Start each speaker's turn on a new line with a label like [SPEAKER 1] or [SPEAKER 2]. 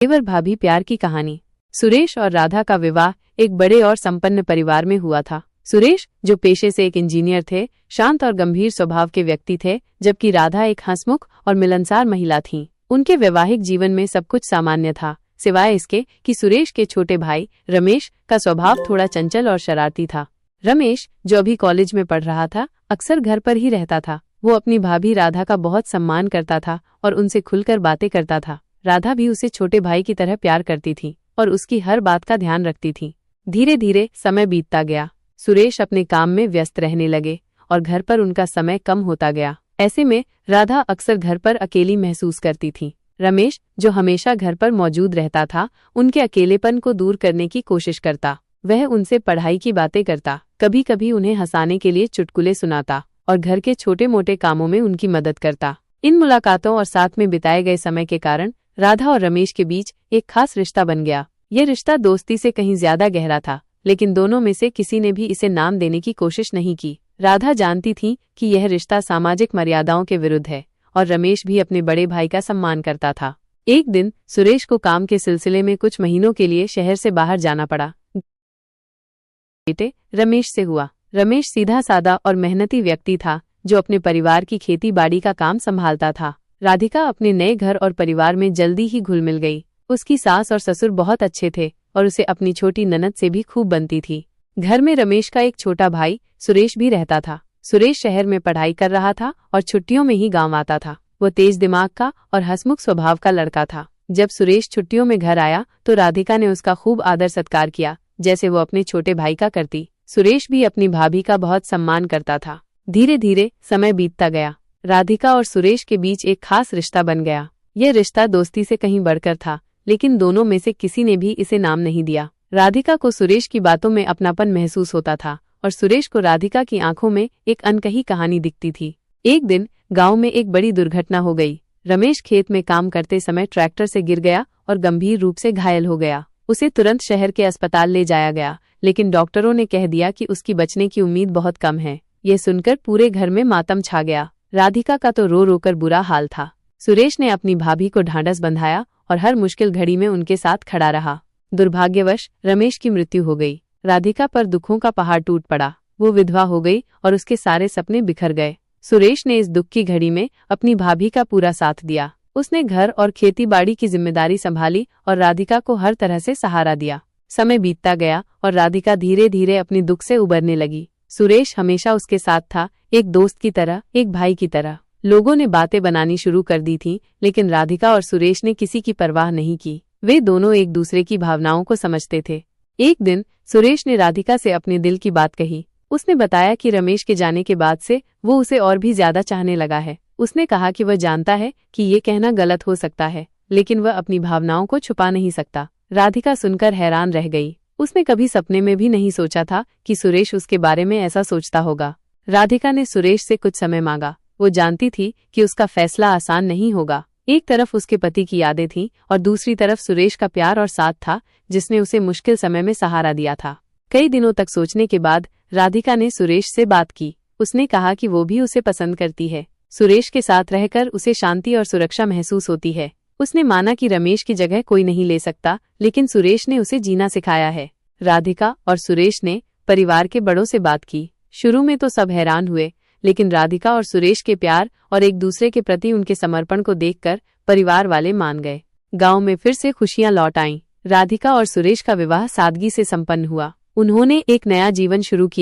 [SPEAKER 1] देवर भाभी प्यार की कहानी। सुरेश और राधा का विवाह एक बड़े और संपन्न परिवार में हुआ था। सुरेश, जो पेशे से एक इंजीनियर थे, शांत और गंभीर स्वभाव के व्यक्ति थे, जबकि राधा एक हंसमुख और मिलनसार महिला थीं। उनके वैवाहिक जीवन में सब कुछ सामान्य था, सिवाय इसके कि सुरेश के छोटे भाई रमेश का स्वभाव थोड़ा चंचल और शरारती था। रमेश, जो अभी कॉलेज में पढ़ रहा था, अक्सर घर पर ही रहता था। वो अपनी भाभी राधा का बहुत सम्मान करता था और उनसे खुलकर बातें करता था। राधा भी उसे छोटे भाई की तरह प्यार करती थी और उसकी हर बात का ध्यान रखती थी। धीरे धीरे समय बीतता गया। सुरेश अपने काम में व्यस्त रहने लगे और घर पर उनका समय कम होता गया। ऐसे में राधा अक्सर घर पर अकेली महसूस करती थी। रमेश, जो हमेशा घर पर मौजूद रहता था, उनके अकेलेपन को दूर करने की कोशिश करता। वह उनसे पढ़ाई की बातें करता, कभी कभी उन्हें हंसाने के लिए चुटकुले सुनाता और घर के छोटे मोटे कामों में उनकी मदद करता। इन मुलाकातों और साथ में बिताए गए समय के कारण राधा और रमेश के बीच एक खास रिश्ता बन गया। यह रिश्ता दोस्ती से कहीं ज्यादा गहरा था, लेकिन दोनों में से किसी ने भी इसे नाम देने की कोशिश नहीं की। राधा जानती थी कि यह रिश्ता सामाजिक मर्यादाओं के विरुद्ध है और रमेश भी अपने बड़े भाई का सम्मान करता था। एक दिन सुरेश को काम के सिलसिले में कुछ महीनों के लिए शहर से बाहर जाना पड़ा। बेटे रमेश से हुआ। रमेश सीधा सादा और मेहनती व्यक्ति था, जो अपने परिवार की खेती बाड़ी का काम संभालता था। राधिका अपने नए घर और परिवार में जल्दी ही घुल मिल गई। उसकी सास और ससुर बहुत अच्छे थे और उसे अपनी छोटी ननद से भी खूब बनती थी। घर में रमेश का एक छोटा भाई सुरेश भी रहता था। सुरेश शहर में पढ़ाई कर रहा था और छुट्टियों में ही गांव आता था। वो तेज दिमाग का और हंसमुख स्वभाव का लड़का था। जब सुरेश छुट्टियों में घर आया तो राधिका ने उसका खूब आदर सत्कार किया, जैसे वो अपने छोटे भाई का करती। सुरेश भी अपनी भाभी का बहुत सम्मान करता था। धीरे धीरे समय बीतता गया। राधिका और सुरेश के बीच एक खास रिश्ता बन गया। यह रिश्ता दोस्ती से कहीं बढ़कर था, लेकिन दोनों में से किसी ने भी इसे नाम नहीं दिया। राधिका को सुरेश की बातों में अपनापन महसूस होता था और सुरेश को राधिका की आंखों में एक अनकही कहानी दिखती थी। एक दिन गांव में एक बड़ी दुर्घटना हो गई। रमेश खेत में काम करते समय ट्रैक्टर से गिर गया और गंभीर रूप से घायल हो गया। उसे तुरंत शहर के अस्पताल ले जाया गया, लेकिन डॉक्टरों ने कह दिया कि उसकी बचने की उम्मीद बहुत कम है। यह सुनकर पूरे घर में मातम छा गया। राधिका का तो रो रोकर बुरा हाल था। सुरेश ने अपनी भाभी को ढांढस बंधाया और हर मुश्किल घड़ी में उनके साथ खड़ा रहा। दुर्भाग्यवश रमेश की मृत्यु हो गई। राधिका पर दुखों का पहाड़ टूट पड़ा। वो विधवा हो गई और उसके सारे सपने बिखर गए। सुरेश ने इस दुख की घड़ी में अपनी भाभी का पूरा साथ दिया। उसने घर और खेती बाड़ी की जिम्मेदारी संभाली और राधिका को हर तरह से सहारा दिया। समय बीतता गया और राधिका धीरे धीरे अपने दुख से उबरने लगी। सुरेश हमेशा उसके साथ था, एक दोस्त की तरह, एक भाई की तरह। लोगों ने बातें बनानी शुरू कर दी थी, लेकिन राधिका और सुरेश ने किसी की परवाह नहीं की। वे दोनों एक दूसरे की भावनाओं को समझते थे। एक दिन सुरेश ने राधिका से अपने दिल की बात कही। उसने बताया कि रमेश के जाने के बाद से वो उसे और भी ज्यादा चाहने लगा है। उसने कहा कि वह जानता है कि ये कहना गलत हो सकता है, लेकिन वह अपनी भावनाओं को छुपा नहीं सकता। राधिका सुनकर हैरान रह गई। उसने कभी सपने में भी नहीं सोचा था कि सुरेश उसके बारे में ऐसा सोचता होगा। राधिका ने सुरेश से कुछ समय मांगा। वो जानती थी कि उसका फैसला आसान नहीं होगा। एक तरफ उसके पति की यादें थीं और दूसरी तरफ सुरेश का प्यार और साथ था, जिसने उसे मुश्किल समय में सहारा दिया था। कई दिनों तक सोचने के बाद राधिका ने सुरेश से बात की। उसने कहा कि वो भी उसे पसंद करती है। सुरेश के साथ रहकर उसे शांति और सुरक्षा महसूस होती है। उसने माना कि रमेश की जगह कोई नहीं ले सकता, लेकिन सुरेश ने उसे जीना सिखाया है। राधिका और सुरेश ने परिवार के बड़ों से बात की। शुरू में तो सब हैरान हुए, लेकिन राधिका और सुरेश के प्यार और एक दूसरे के प्रति उनके समर्पण को देखकर परिवार वाले मान गए। गांव में फिर से खुशियां लौट आईं। राधिका और सुरेश का विवाह सादगी से संपन्न हुआ। उन्होंने एक नया जीवन शुरू किया।